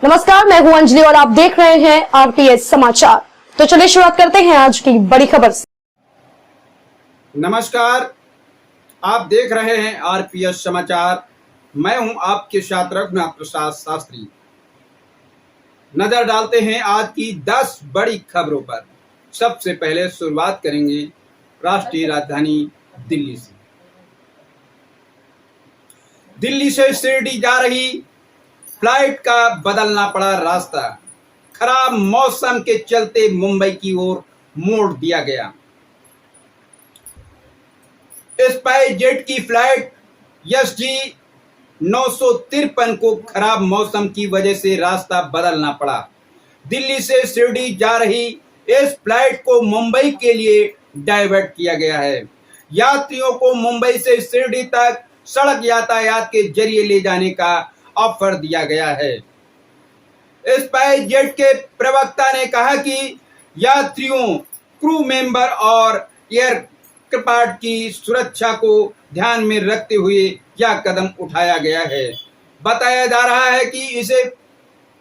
नमस्कार, मैं हूं अंजलि और आप देख रहे हैं आरपीएस समाचार। तो चलिए शुरुआत करते हैं आज की बड़ी खबर से। नमस्कार, आप देख रहे हैं आरपीएस समाचार। मैं हूं आपके साथ रघुनाथ प्रसाद शास्त्री। नजर डालते हैं आज की 10 बड़ी खबरों पर। सबसे पहले शुरुआत करेंगे राष्ट्रीय राजधानी दिल्ली से। दिल्ली से शिरडी जा रही फ्लाइट का बदलना पड़ा रास्ता। खराब मौसम के चलते मुंबई की ओर मोड़ दिया गया। स्पाइस जेट की फ्लाइट SG 953 को खराब मौसम की वजह से रास्ता बदलना पड़ा। दिल्ली से शिरडी जा रही इस फ्लाइट को मुंबई के लिए डाइवर्ट किया गया है। यात्रियों को मुंबई से शिरडी तक सड़क यातायात के जरिए ले जाने का ऑफर दिया गया है। स्पाइस जेट के प्रवक्ता ने कहा कि यात्रियों, क्रू मेंबर और एयरक्राफ्ट की सुरक्षा को ध्यान में रखते हुए यह कदम उठाया गया है। बताया जा रहा है कि इसे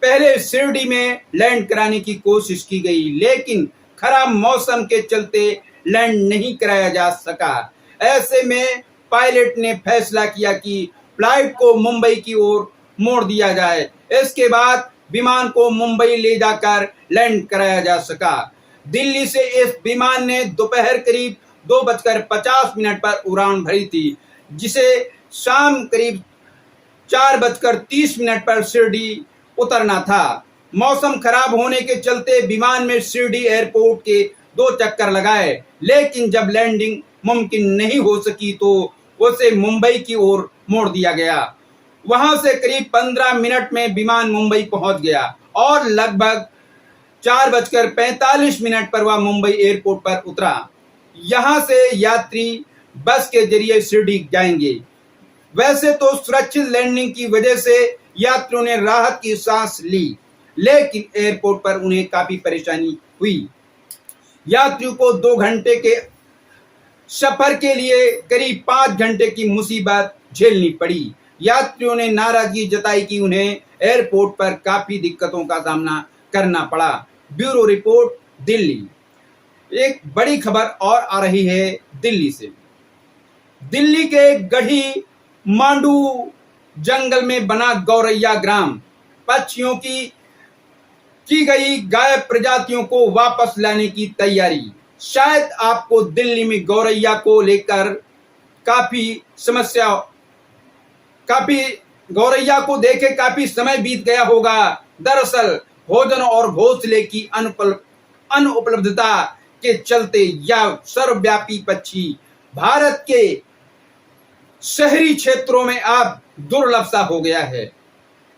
पहले शिरडी में लैंड कराने की कोशिश की गई, लेकिन खराब मौसम के चलते लैंड नहीं कराया जा सका। ऐसे में पायलट ने फैसला किया कि फ्लाइट को मुंबई की ओर मोड़ दिया जाए। इसके बाद विमान को मुंबई ले जाकर लैंड कराया जा सका। दिल्ली से इस विमान ने दोपहर करीब 2:50 पर उड़ान भरी थी, जिसे शाम करीब 4:30 पर शिरडी उतरना था। मौसम खराब होने के चलते विमान में शिरडी एयरपोर्ट के 2 चक्कर लगाए, लेकिन जब लैंडिंग मुमकिन नहीं हो सकी तो उसे मुंबई की ओर मोड़ दिया गया। वहां से करीब 15 मिनट में विमान मुंबई पहुंच गया और लगभग 4:45 पर वह मुंबई एयरपोर्ट पर उतरा। यहां से यात्री बस के जरिए शिरडी जाएंगे। वैसे तो सुरक्षित लैंडिंग की वजह से यात्रियों ने राहत की सांस ली, लेकिन एयरपोर्ट पर उन्हें काफी परेशानी हुई। यात्रियों को 2 घंटे के सफर के लिए करीब 5 घंटे की मुसीबत झेलनी पड़ी। यात्रियों ने नाराजगी जताई कि उन्हें एयरपोर्ट पर काफी दिक्कतों का सामना करना पड़ा। Bureau report, Delhi. एक बड़ी खबर और आ रही है दिल्ली से। दिल्ली के गढ़ी मांडू जंगल में बना गौरैया ग्राम। पक्षियों की गई गायब प्रजातियों को वापस लाने की तैयारी। शायद आपको दिल्ली में गौरैया को लेकर गौरैया को देखे काफी समय बीत गया होगा। दरअसल भोजन और घोंसले की अनुपलब्धता के चलते यह सर्वव्यापी पक्षी भारत के शहरी क्षेत्रों में अब दुर्लभ सा हो गया है,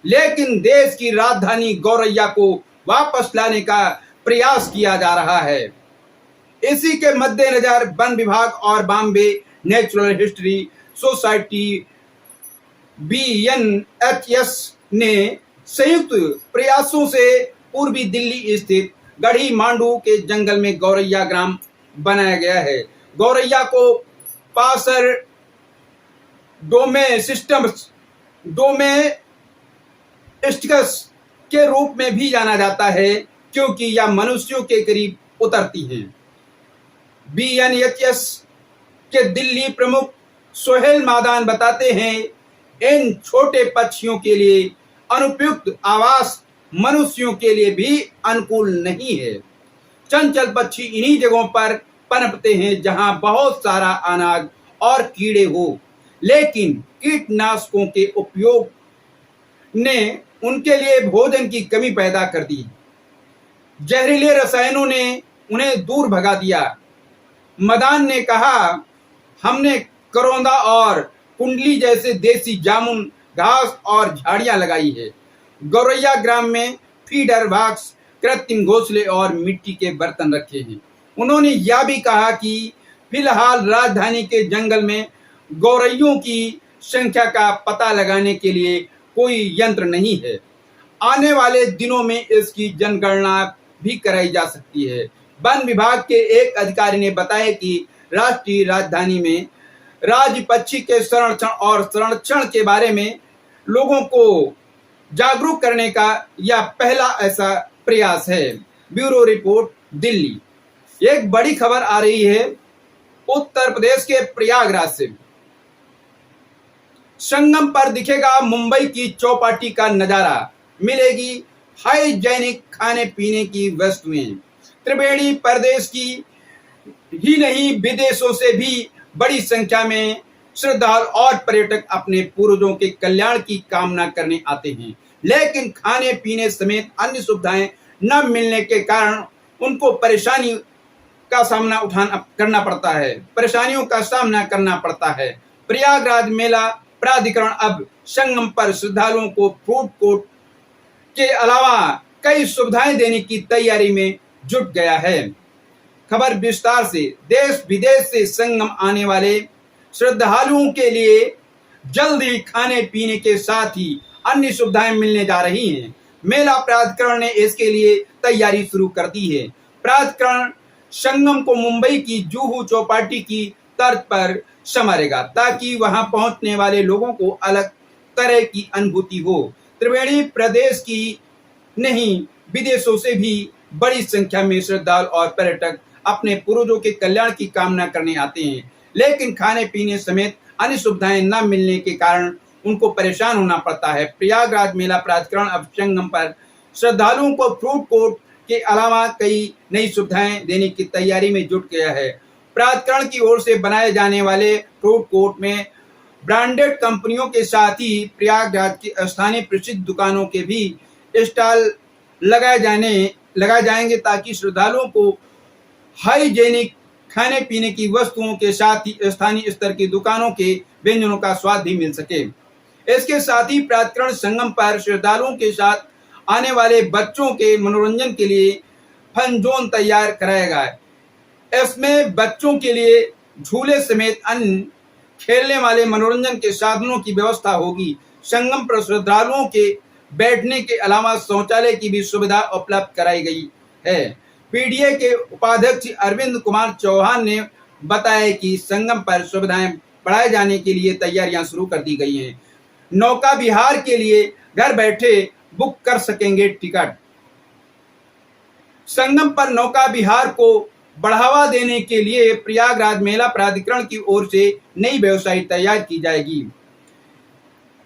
लेकिन देश की राजधानी गौरैया को वापस लाने का प्रयास किया जा रहा है। इसी के मद्देनजर वन विभाग और Bombay natural history society BNHS ने संयुक्त प्रयासों से पूर्वी दिल्ली स्थित गढ़ी मांडू के जंगल में गौरैया ग्राम बनाया गया है। गौरैया को पासर डोमेस्टिकस के रूप में भी जाना जाता है, क्योंकि यह मनुष्यों के करीब उतरती है। BNHS के दिल्ली प्रमुख सोहेल मादान बताते हैं, इन छोटे पक्षियों के लिए अनुपयुक्त आवास मनुष्यों के लिए भी अनुकूल नहीं है। चंचल पक्षी इन्हीं जगहों पर पनपते हैं जहां बहुत सारा अनाज और कीड़े हो, लेकिन कीटनाशकों के उपयोग ने उनके लिए भोजन की कमी पैदा कर दी। जहरीले रसायनों ने उन्हें दूर भगा दिया। मदान ने कहा, हमने करौंदा और कुंडली जैसे देसी जामुन, घास और झाड़ियां लगाई है। गौरैया ग्राम में फीडर बॉक्स, कृत्रिम घोंसले और मिट्टी के बर्तन रखे हैं। उन्होंने यह भी कहा कि फिलहाल राजधानी के जंगल में गौरैयों की संख्या का पता लगाने के लिए कोई यंत्र नहीं है। आने वाले दिनों में इसकी जनगणना भी कराई जा सकती है। वन विभाग के एक अधिकारी ने बताया कि राष्ट्रीय राजधानी में राज्य पक्षी के संरक्षण के बारे में लोगों को जागरूक करने का यह पहला ऐसा प्रयास है। Bureau report, Delhi. एक बड़ी खबर आ रही है उत्तर प्रदेश के प्रयागराज से। संगम पर दिखेगा मुंबई की चौपाटी का नजारा, मिलेगी हाइजेनिक खाने पीने की वस्तुएं। त्रिवेणी प्रदेश की ही नहीं विदेशों से भी बड़ी संख्या में श्रद्धालु और पर्यटक अपने पूर्वजों के कल्याण की कामना करने आते हैं, लेकिन खाने पीने समेत अन्य सुविधाएं न मिलने के कारण उनको परेशानियों का सामना करना पड़ता है। प्रयागराज मेला प्राधिकरण अब संगम पर श्रद्धालुओं को फूड कोर्ट के अलावा कई सुविधाएं देने की तैयारी में जुट गया है। खबर विस्तार से। देश विदेश से संगम आने वाले श्रद्धालुओं के लिए जल्द ही खाने पीने के साथ ही अन्य सुविधाएं मिलने जा रही हैं। मेला प्राधिकरण ने इसके लिए तैयारी शुरू कर दी है। प्राधिकरण संगम को मुंबई की जुहू चौपाटी की तर्ज पर संवारेगा ताकि वहां पहुंचने वाले लोगों को अलग तरह की अनुभूति हो। त्रिवेणी प्रदेश की नहीं विदेशों से भी बड़ी संख्या में श्रद्धालु और पर्यटक अपने पूर्वजों के कल्याण की कामना करने आते हैं, लेकिन खाने पीने समेत अन्य सुविधाएं न मिलने के कारण उनको परेशान होना पड़ता है। प्रयागराज मेला प्राधिकरण अब संगम पर श्रद्धालुओं को फूड कोर्ट के अलावा कई नई सुविधाएं देने की तैयारी में जुट गया है। प्राधिकरण की ओर से बनाए जाने वाले फूड कोर्ट में ब्रांडेड कंपनियों के साथ ही प्रयागराज की स्थानीय प्रसिद्ध दुकानों के भी स्टॉल लगाए जाएंगे ताकि श्रद्धालुओं को हाइजेनिक खाने पीने की वस्तुओं के साथ ही स्थानीय स्तर की दुकानों के व्यंजनों का स्वाद भी मिल सके। इसके साथ ही प्राधिकरण संगम पर श्रद्धालुओं के साथ आने वाले बच्चों के मनोरंजन के लिए फन जोन तैयार कराएगा। इसमें बच्चों के लिए झूले समेत अन्य खेलने वाले मनोरंजन के साधनों की व्यवस्था होगी। संगम पर श्रद्धालुओं के बैठने के अलावा शौचालय की भी सुविधा उपलब्ध कराई गई है। पीडीए के उपाध्यक्ष अरविंद कुमार चौहान ने बताया कि संगम पर सुविधाएं बढ़ाए जाने के लिए तैयारियां शुरू कर दी गई हैं। नौका विहार के लिए घर बैठे बुक कर सकेंगे टिकट। संगम पर नौका विहार को बढ़ावा देने के लिए प्रयागराज मेला प्राधिकरण की ओर से नई वेबसाइट तैयार की जाएगी।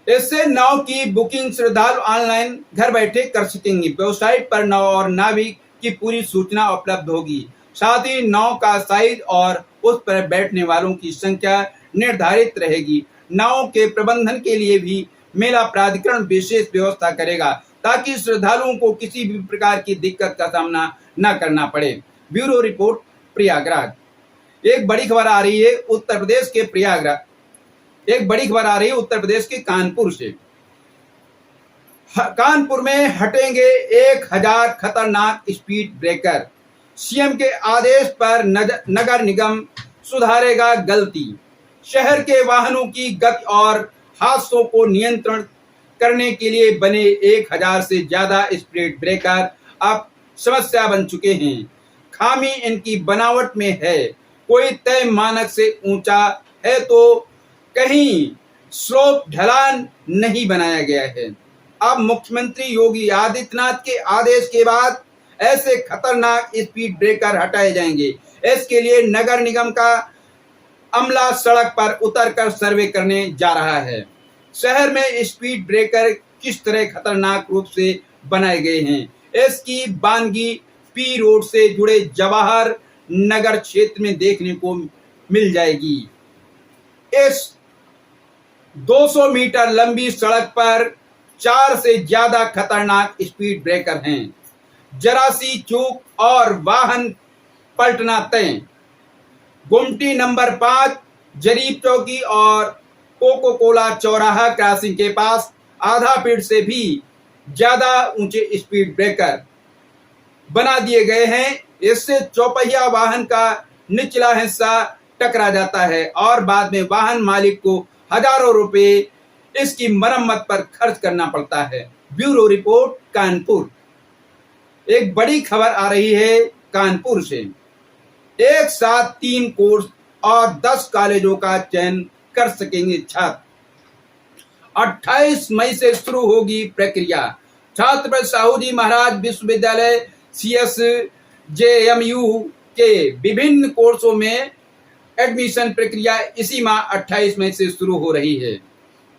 इससे नाव की बुकिंग श्रद्धालु ऑनलाइन घर बैठे कर सकेंगे। वेबसाइट पर नाव और नाविक की पूरी सूचना उपलब्ध होगी। साथ ही नाव का साइज और उस पर बैठने वालों की संख्या निर्धारित रहेगी। नाव के प्रबंधन के लिए भी मेला प्राधिकरण विशेष व्यवस्था करेगा ताकि श्रद्धालुओं को किसी भी प्रकार की दिक्कत का सामना न करना पड़े। Bureau report, Prayagraj. एक बड़ी खबर आ रही है उत्तर प्रदेश के कानपुर से। कानपुर में हटेंगे 1000 खतरनाक स्पीड ब्रेकर। सीएम के आदेश पर नगर निगम सुधारेगा गलती। शहर के वाहनों की गति और हादसों को नियंत्रण करने के लिए बने 1000 से ज्यादा स्पीड ब्रेकर अब समस्या बन चुके हैं। खामी इनकी बनावट में है। कोई तय मानक से ऊंचा है तो कहीं स्लोप ढलान नहीं बनाया गया है। अब मुख्यमंत्री योगी आदित्यनाथ के आदेश के बाद ऐसे खतरनाक स्पीड ब्रेकर हटाए जाएंगे। इसके लिए नगर निगम का अमला सड़क पर उतरकर सर्वे करने जा रहा है। शहर में स्पीड ब्रेकर किस तरह खतरनाक रूप से बनाए गए हैं, इसकी बानगी पी रोड से जुड़े जवाहर नगर क्षेत्र में देखने को मिल जाएगी। इस 200 मीटर लंबी सड़क पर 4 से ज्यादा खतरनाक स्पीड ब्रेकर हैं। जरा सी चूक और वाहन पलटना तय। गुमटी नंबर 5, जरीब चौकी और कोको कोला चौराहा क्रॉसिंग के पास आधा फीट से भी ज्यादा ऊंचे स्पीड ब्रेकर बना दिए गए हैं। इससे चौपहिया वाहन का निचला हिस्सा टकरा जाता है और बाद में वाहन मालिक को हजारों रुपए इसकी मरम्मत पर खर्च करना पड़ता है। Bureau report, Kanpur. एक बड़ी खबर आ रही है कानपुर से। एक साथ 3 कोर्स और 10 कॉलेजों का चयन कर सकेंगे छात्र। 28 मई से शुरू होगी प्रक्रिया। छात्र साहूजी महाराज विश्वविद्यालय CSJMU के विभिन्न कोर्सों में एडमिशन प्रक्रिया इसी माह 28 मई से शुरू हो रही है।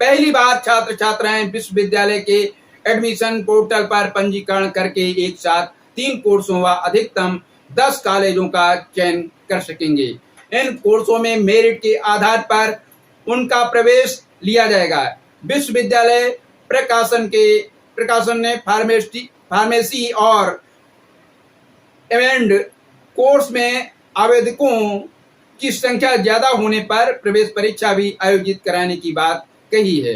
पहली बार छात्र छात्राएं विश्वविद्यालय के एडमिशन पोर्टल पर पंजीकरण करके एक साथ 3 कोर्सों व अधिकतम 10 कॉलेजों का चयन कर सकेंगे। इन कोर्सों में मेरिट के आधार पर उनका प्रवेश लिया जाएगा। विश्वविद्यालय प्रकाशन ने फार्मेसी और एमएंड कोर्स में आवेदकों की संख्या ज्यादा होने पर प्रवेश परीक्षा भी आयोजित कराने की बात कही है।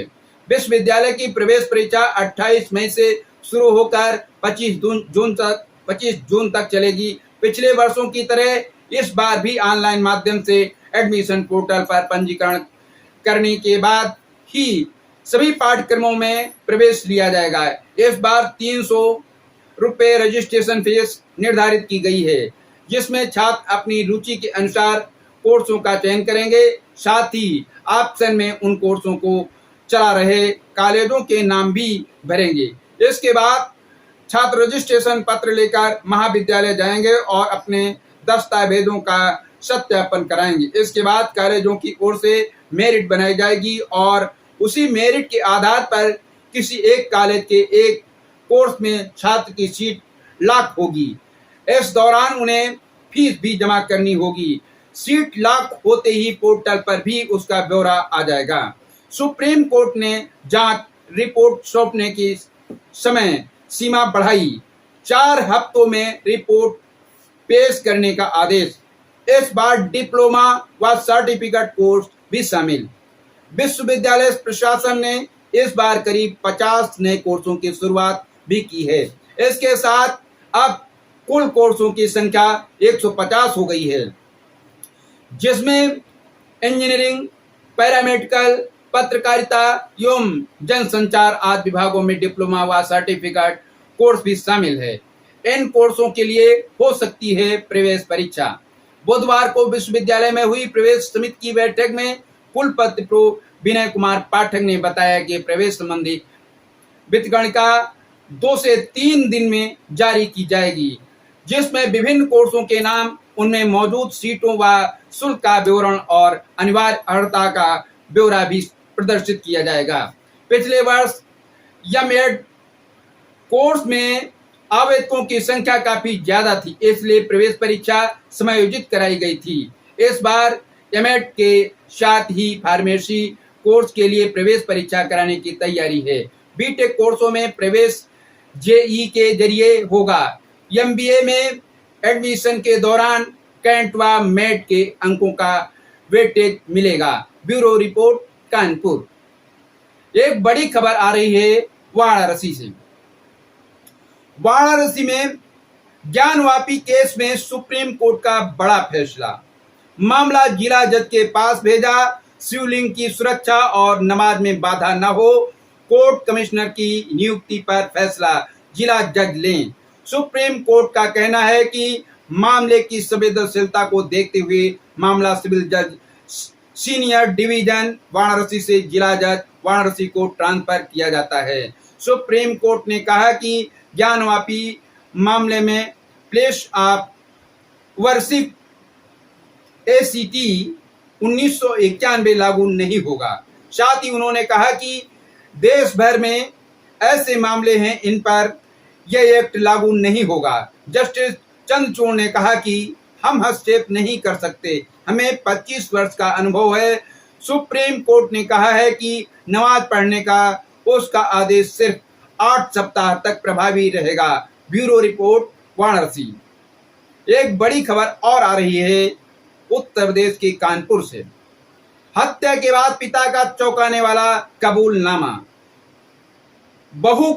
विश्वविद्यालय की प्रवेश परीक्षा 28 मई से शुरू होकर 25 जून तक चलेगी। पिछले वर्षों की तरह इस बार भी ऑनलाइन माध्यम से एडमिशन पोर्टल पर पंजीकरण करने के बाद ही सभी पाठ्यक्रमों में प्रवेश लिया जाएगा। इस बार 300 रुपये रजिस्ट्रेशन फीस निर्धारित की गई है, जिसमें छात्र अपनी रुचि के अनुसार कोर्सों का चयन करेंगे। साथ ही ऑप्शन में उन कोर्सों को चला रहे कॉलेजों के नाम भी भरेंगे। इसके बाद छात्र रजिस्ट्रेशन पत्र लेकर महाविद्यालय जाएंगे और अपने दस्तावेजों का सत्यापन कराएंगे। इसके बाद कॉलेजों की ओर से मेरिट बनाई जाएगी और उसी मेरिट के आधार पर किसी एक कॉलेज के एक कोर्स में छात्र की सीट लॉक होगी। इस दौरान उन्हें फीस भी जमा करनी होगी। सीट लॉक होते ही पोर्टल पर भी उसका ब्यौरा आ जाएगा। सुप्रीम कोर्ट ने जांच रिपोर्ट सौंपने की समय सीमा बढ़ाई। 4 हफ्तों में रिपोर्ट पेश करने का आदेश। इस बार डिप्लोमा व सर्टिफिकेट कोर्स भी शामिल। विश्वविद्यालय प्रशासन ने इस बार करीब 50 नए कोर्सों की शुरुआत भी की है। इसके साथ अब कुल कोर्सों की संख्या 150 हो गई है, जिसमें इंजीनियरिंग, पैरामेडिकल, पत्रकारिता एवं जनसंचार आदि विभागों में डिप्लोमा व सर्टिफिकेट कोर्स भी शामिल है। इन कोर्सों के लिए हो सकती है प्रवेश परीक्षा। बुधवार को विश्वविद्यालय में हुई प्रवेश समिति की बैठक में कुलपति प्रो विनय कुमार पाठक ने बताया कि प्रवेश संबंधी वितगणिका 2 से 3 दिन में जारी की जाएगी, जिसमें विभिन्न कोर्सों के नाम, उनमें मौजूद सीटों व शुल्क का विवरण और अनिवार्य अर्हता का ब्यौरा भी प्रदर्शित किया जाएगा। पिछले वर्ष एमएड कोर्स में आवेदकों की संख्या काफी ज्यादा थी, इसलिए प्रवेश परीक्षा समायोजित कराई गई थी। इस बार एमएड के साथ ही फार्मेसी कोर्स के लिए प्रवेश परीक्षा कराने की तैयारी है। बीटेक कोर्सों में प्रवेश जेई के जरिए होगा। एमबीए में एडमिशन के दौरान कैंट व मेट के अंकों का वेटेज मिलेगा। Bureau report, Kanpur. एक बड़ी खबर आ रही है वाराणसी से। वाराणसी में ज्ञानवापी केस में सुप्रीम कोर्ट का बड़ा फैसला। मामला जिला जज के पास भेजा। शिवलिंग की सुरक्षा और नमाज में बाधा न हो, कोर्ट कमिश्नर की नियुक्ति पर फैसला जिला जज लें। सुप्रीम कोर्ट का कहना है कि मामले की संवेदनशीलता को देखते हुए मामला सिविल जज सीनियर डिवीजन वाराणसी से जिला जज वाराणसी को ट्रांसफर किया जाता है। सुप्रीम कोर्ट ने कहा कि ज्ञानवापी मामले में प्लेस ऑफ वर्शिप ACT 1991 लागू नहीं होगा। साथ ही उन्होंने कहा कि देश भर में ऐसे मामले हैं इन पर यह एक्ट लागू नहीं होगा। जस्टिस चंद्रचूड़ ने कहा कि हम हस्तक्षेप नहीं कर सकते, हमें 25 वर्ष का अनुभव है। सुप्रीम कोर्ट ने कहा है कि नमाज पढ़ने का उसका आदेश सिर्फ 8 सप्ताह तक प्रभावी रहेगा। Bureau report, Varanasi. एक बड़ी खबर और आ रही है उत्तर प्रदेश के कानपुर से। हत्या के बाद पिता का चौंकाने वाला कबूलनामा। बहू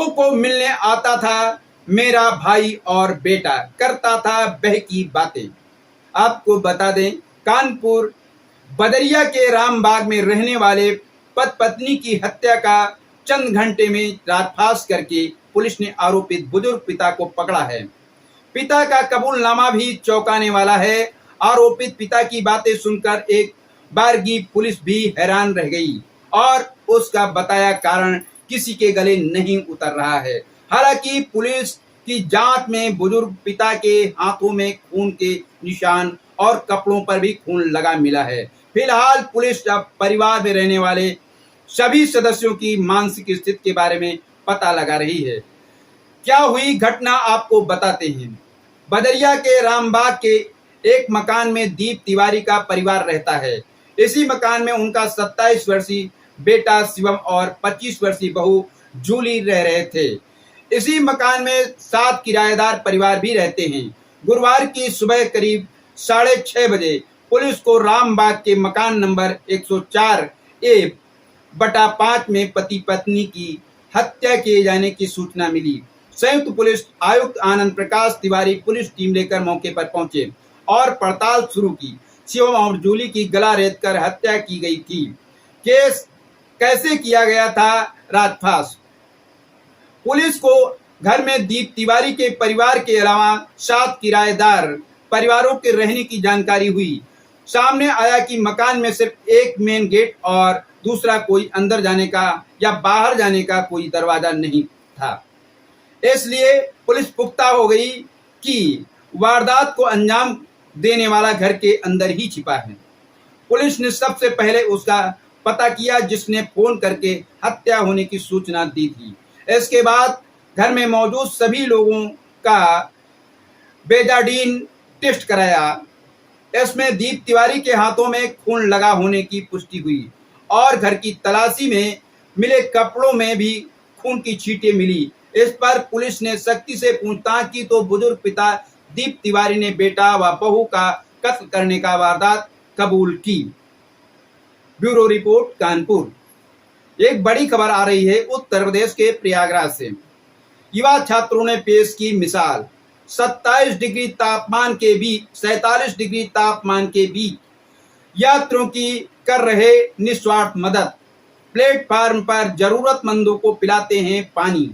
को मिलने आता था मेरा भाई और बेटा, करता था बहकी बातें। आपको बता दें, कानपुर बदरिया के रामबाग में रहने वाले पत्नी की हत्या का चंद घंटे में राजफाश करके पुलिस ने आरोपित बुजुर्ग पिता को पकड़ा है। पिता का कबूलनामा भी चौंकाने वाला है। आरोपित पिता की बातें सुनकर एक बारगी पुलिस भी हैरान रह गई और उसका बताया कारण किसी के गले नहीं उतर रहा है। हालांकि पुलिस की जांच में बुजुर्ग पिता के हाथों में खून के निशान और कपड़ों पर भी खून लगा मिला है। फिलहाल पुलिस अब परिवार में रहने वाले सभी सदस्यों की मानसिक स्थिति के बारे में पता लगा रही है। क्या हुई घटना आपको बताते हैं। बदरिया के रामबाग के एक मकान में दीप तिवारी का परिवार रहता है। इसी मकान में उनका 27 वर्षीय बेटा शिवम और 25 वर्षीय बहू जूली रह रहे थे। इसी मकान में 7 किराएदार परिवार भी रहते हैं। गुरुवार की सुबह करीब 6:30 बजे पुलिस को रामबाग के मकान नंबर 104A/5 में पति पत्नी की हत्या किए जाने की सूचना मिली। संयुक्त पुलिस आयुक्त आनंद प्रकाश तिवारी पुलिस टीम लेकर मौके पर पहुंचे और पड़ताल शुरू की। शिवम और जूली की गला रेतकर हत्या की गई थी। केस कैसे किया गया था राजफास। पुलिस को घर में दीप तिवारी के परिवार के अलावा 7 किराएदार परिवारों के रहने की जानकारी हुई। सामने आया कि मकान में सिर्फ एक मेन गेट और दूसरा कोई अंदर जाने का या बाहर जाने का कोई दरवाजा नहीं था। इसलिए पुलिस पुख्ता हो गई कि वारदात को अंजाम देने वाला घर के अंदर ही छिपा है। पुलिस ने सबसे पहले उसका पता किया जिसने फोन करके हत्या होने की सूचना दी थी। इसके बाद घर में मौजूद सभी लोगों का बेजाडीन टेस्ट कराया। इसमें दीप तिवारी के हाथों में खून लगा होने की पुष्टि हुई और घर की तलाशी में मिले कपड़ों में भी खून की छींटें मिली। इस पर पुलिस ने सख्ती से पूछताछ की तो बुजुर्ग पिता दीप तिवारी ने बेटा व बहू का कत्ल करने का वारदात कबूल की। Bureau report Kanpur. एक बड़ी खबर आ रही है उत्तर प्रदेश के प्रयागराज से। युवा छात्रों ने पेश की मिसाल। 27 डिग्री तापमान के बीच 47 डिग्री तापमान के बीच यात्रियों की कर रहे निस्वार्थ मदद। प्लेटफार्म पर जरूरतमंदों को पिलाते हैं पानी।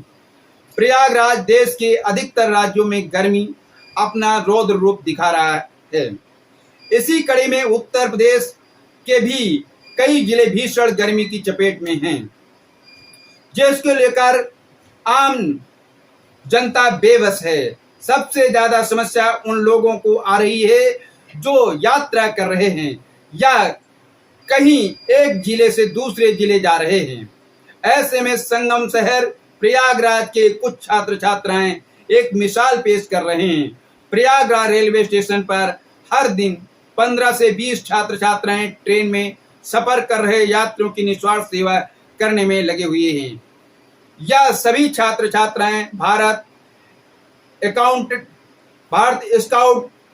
प्रयागराज देश के अधिकतर राज्यों में गर्मी अपना रौद्र रूप दिखा रहा है। इसी कड़ी में उत्तर प्रदेश के भी कई जिले भीषण गर्मी की चपेट में हैं, जिसको लेकर आम जनता बेबस है। सबसे ज्यादा समस्या उन लोगों को आ रही है जो यात्रा कर रहे हैं या कहीं एक जिले से दूसरे जिले जा रहे हैं। ऐसे में संगम शहर प्रयागराज के कुछ छात्र छात्राएं एक मिसाल पेश कर रहे हैं। प्रयागराज रेलवे स्टेशन पर हर दिन 15 से 20 छात्र छात्राएं ट्रेन में सफर कर रहे यात्रियों की निस्वार्थ सेवा करने में लगे हुए हैं। यह सभी छात्र छात्राएं भारत स्काउट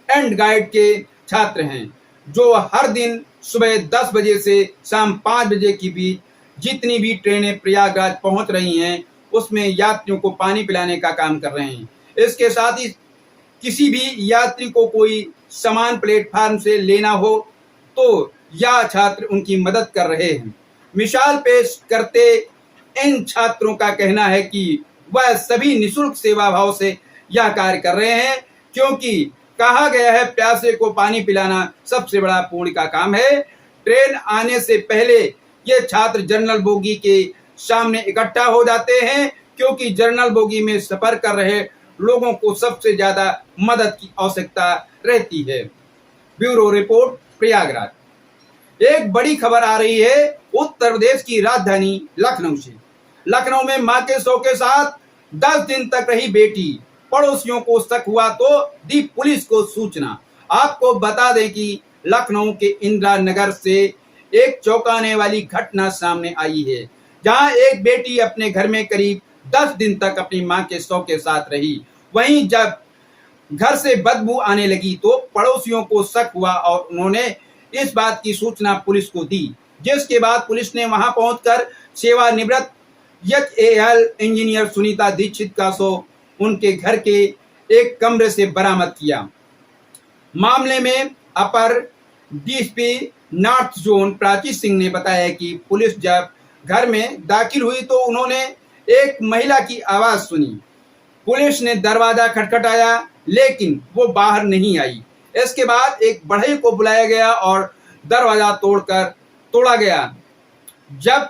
एंड गाइड के छात्र हैं, जो हर दिन सुबह 10 बजे से शाम 5 बजे के बीच जितनी भी ट्रेनें प्रयागराज पहुंच रही हैं उसमें यात्रियों को पानी पिलाने का काम कर रहे हैं। इसके साथ ही किसी भी यात्री को कोई सामान प्लेटफार्म से लेना हो तो यह छात्र उनकी मदद कर रहे हैं। मिसाल पेश करते इन छात्रों का कहना है कि वह सभी निःशुल्क सेवा भाव से यह कार्य कर रहे हैं, क्योंकि कहा गया है प्यासे को पानी पिलाना सबसे बड़ा पुण्य का काम है। ट्रेन आने से पहले ये छात्र जनरल बोगी के सामने इकट्ठा हो जाते हैं, क्योंकि जनरल बोगी में सफर कर रहे लोगों को सबसे ज्यादा मदद की आवश्यकता रहती है। Bureau report Prayagraj. एक बड़ी खबर आ रही है उत्तर प्रदेश की राजधानी लखनऊ से। लखनऊ में मां के शव के साथ 10 दिन तक रही बेटी। पड़ोसियों को शक हुआ तो दी पुलिस को सूचना। आपको बता दें कि लखनऊ के इंदिरा नगर से एक चौंकाने वाली घटना सामने आई है, जहां एक बेटी अपने घर में करीब 10 दिन तक अपनी मां के शव के साथ रही। वहीं जब घर से बदबू आने लगी तो पड़ोसियों को शक हुआ और उन्होंने इस बात की सूचना पुलिस को दी, जिसके बाद पुलिस ने वहां पहुंचकर सेवानिवृत्त HAL इंजीनियर सुनीता दीक्षित का शव उनके घर के एक कमरे से बरामद किया। मामले में अपर DSP north zone Prachi Singh ने बताया कि पुलिस जब घर में दाखिल हुई तो उन्होंने एक महिला की आवाज सुनी। पुलिस ने दरवाजा खटखटाया लेकिन वो बाहर नहीं आई। इसके बाद एक बढ़ई को बुलाया गया और दरवाजा तोड़ा गया। जब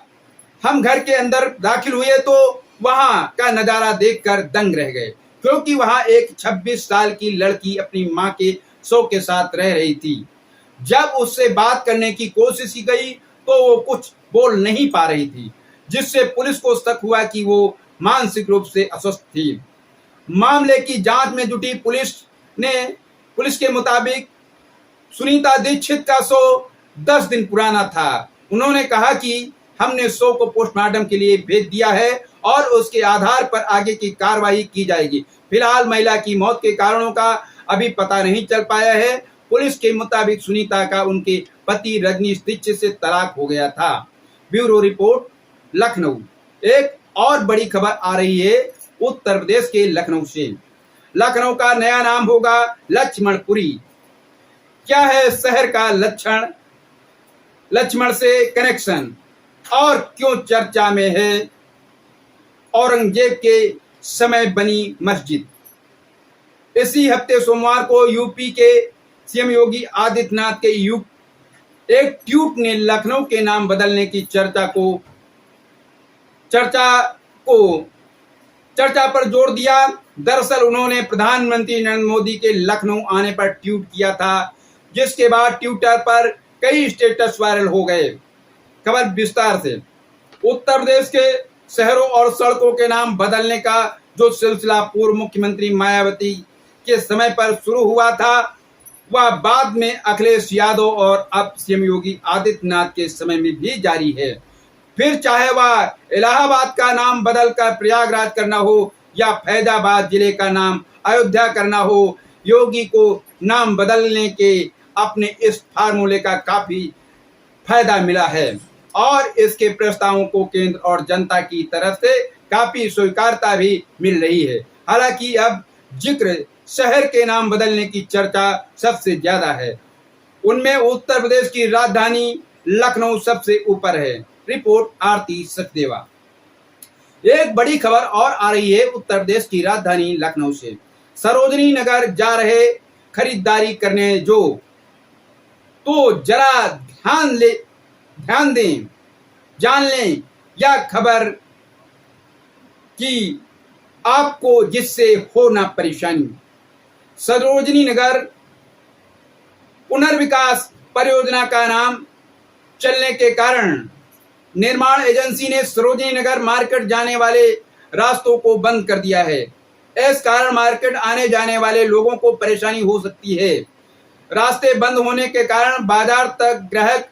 हम घर के अंदर दाखिल हुए तो वहां का नजारा देखकर दंग रह गए, क्योंकि वहां एक 26 साल की लड़की अपनी मां के शव के साथ रह रही थी। जब उससे बात करने की कोशिश की गई तो वो कुछ बोल नहीं पा रही थी, जिससे पुलिस को शक हुआ कि वो मानसिक रूप से अस्वस्थ थी। मामले की जांच में जुटी पुलिस के मुताबिक सुनीता दीक्षित का शव 10 दिन पुराना था। उन्होंने कहा कि हमने शव को पोस्टमार्टम के लिए भेज दिया है और उसके आधार पर आगे की कार्रवाई की जाएगी। फिलहाल महिला की मौत के कारणों का अभी पता नहीं चल पाया है। पुलिस के मुताबिक सुनीता का उनके पति रजनीश दीक्षित से तलाक हो गया था। Bureau report, Lucknow. एक और बड़ी खबर आ रही है उत्तर प्रदेश के लखनऊ से। लखनऊ का नया नाम होगा लक्ष्मणपुरी। क्या है शहर का लक्ष्मण से कनेक्शन और क्यों चर्चा में है औरंगजेब के समय बनी मस्जिद? इसी हफ्ते सोमवार को यूपी के सीएम योगी आदित्यनाथ के एक ट्वीट ने लखनऊ के नाम बदलने की चर्चा पर जोर दिया। दरअसल उन्होंने प्रधानमंत्री नरेंद्र मोदी के लखनऊ आने पर ट्वीट किया था, जिसके बाद ट्विटर पर कई स्टेटस वायरल हो गए। खबर विस्तार से। उत्तर प्रदेश के शहरों और सड़कों के नाम बदलने का जो सिलसिला पूर्व मुख्यमंत्री मायावती के समय पर शुरू हुआ था, वह बाद में अखिलेश यादव और अब सीएम योगी आदित्यनाथ के समय में भी जारी है। फिर चाहे वह इलाहाबाद का नाम बदलकर प्रयागराज करना हो या फैजाबाद जिले का नाम अयोध्या करना हो, योगी को नाम बदलने के अपने इस फार्मूले का काफी फायदा मिला है और इसके प्रस्तावों को केंद्र और जनता की तरफ से काफी स्वीकारता भी मिल रही है। हालांकि अब जिक्र शहर के नाम बदलने की चर्चा सबसे ज्यादा है। उनमें उत्तर प्रदेश की राजधानी लखनऊ सबसे ऊपर है। रिपोर्ट आरती सचदेवा। एक बड़ी खबर और आ रही है उत्तर प्रदेश की राजधानी लखनऊ से। सरोजनी नगर जा रहे खरीदारी करने तो जरा ध्यान दें, जान लें यह खबर कि आपको जिससे हो ना परेशानी। सरोजनी नगर पुनर्विकास परियोजना का नाम चलने के कारण निर्माण एजेंसी ने सरोजनी नगर मार्केट जाने वाले रास्तों को बंद कर दिया है। इस कारण मार्केट आने जाने वाले लोगों को परेशानी हो सकती है। रास्ते बंद होने के कारण बाजार तक ग्राहक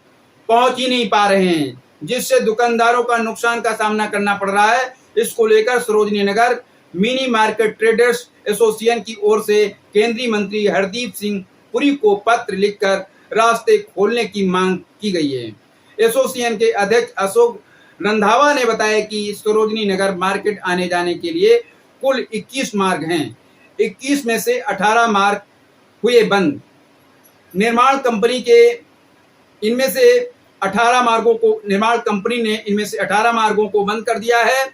पहुंच ही नहीं पा रहे हैं, जिससे दुकानदारों का नुकसान का सामना करना पड़ रहा है। इसको लेकर Sarojini Nagar mini market traders association की ओर से केंद्रीय मंत्री हरदीप सिंह पुरी को पत्र लिखकर रास्ते खोलने की मांग की गई है। एसोसिएशन के अध्यक्ष अशोक रंधावा ने बताया कि सरोजनी नगर मार्केट आने जाने के लिए कुल 21 मार्ग हैं। 21 में से 18 मार्ग हुए बंद। निर्माण कंपनी ने इनमें से 18 मार्गों को बंद कर दिया है।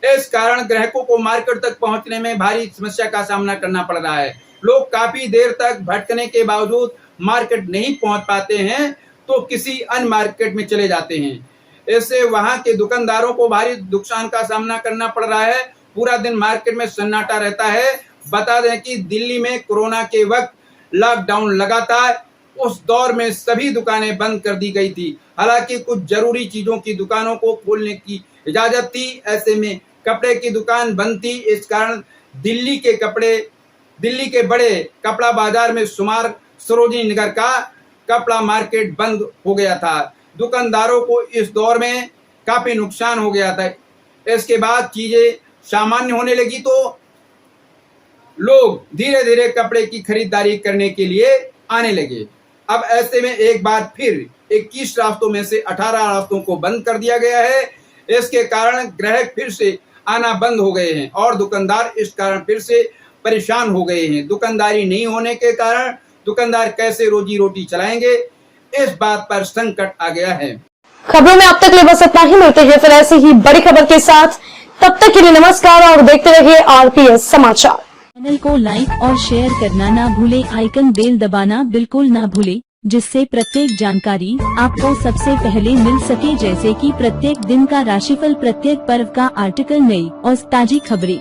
इस कारण ग्राहकों को मार्केट तक पहुंचने में भारी समस्या का सामना करना पड़ रहा है। लोग काफी देर तक भटकने के बावजूद मार्केट नहीं पहुंच पाते हैं तो किसी अन्य मार्केट में चले जाते हैं। इससे वहां के दुकानदारों को भारी नुकसान का सामना करना पड़ रहा है। पूरा दिन मार्केट में सन्नाटा रहता है। बता दें कि दिल्ली में कोरोना के वक्त लॉकडाउन लगा था, उस दौर में सभी दुकानें बंद कर दी गई थी। हालांकि कुछ जरूरी चीजों की दुकानों को खोलने की इजाजत थी। ऐसे में कपड़े की दुकान बंद थी। इस कारण दिल्ली के बड़े कपड़ा बाजार में शुमार सरोजनी नगर का कपड़ा मार्केट बंद हो गया था। दुकानदारों को इस दौर में काफी नुकसान हो गया था। इसके बाद चीजें सामान्य होने लगी तो लोग धीरे धीरे कपड़े की खरीदारी करने के लिए आने लगे। अब ऐसे में एक बार फिर 21 रास्तों में से 18 रास्तों को बंद कर दिया गया है। इसके कारण ग्राहक फिर से आना बंद हो गए हैं और दुकानदार इस कारण फिर से परेशान हो गए हैं। दुकानदारी नहीं होने के कारण दुकानदार कैसे रोजी रोटी चलाएंगे, इस बात पर संकट आ गया है। खबरों में अब तक ले बस इतना ही। मिलते हैं फिर ऐसी ही बड़ी खबर के साथ। तब तक के लिए नमस्कार और देखते रहिए आरपीएस समाचार। चैनल को लाइक और शेयर करना ना भूले, आइकन बेल दबाना बिल्कुल ना भूले। जिससे प्रत्येक जानकारी आपको सबसे पहले मिल सके, जैसे कि प्रत्येक दिन का राशिफल, प्रत्येक पर्व का आर्टिकल, नई और ताजी खबरें।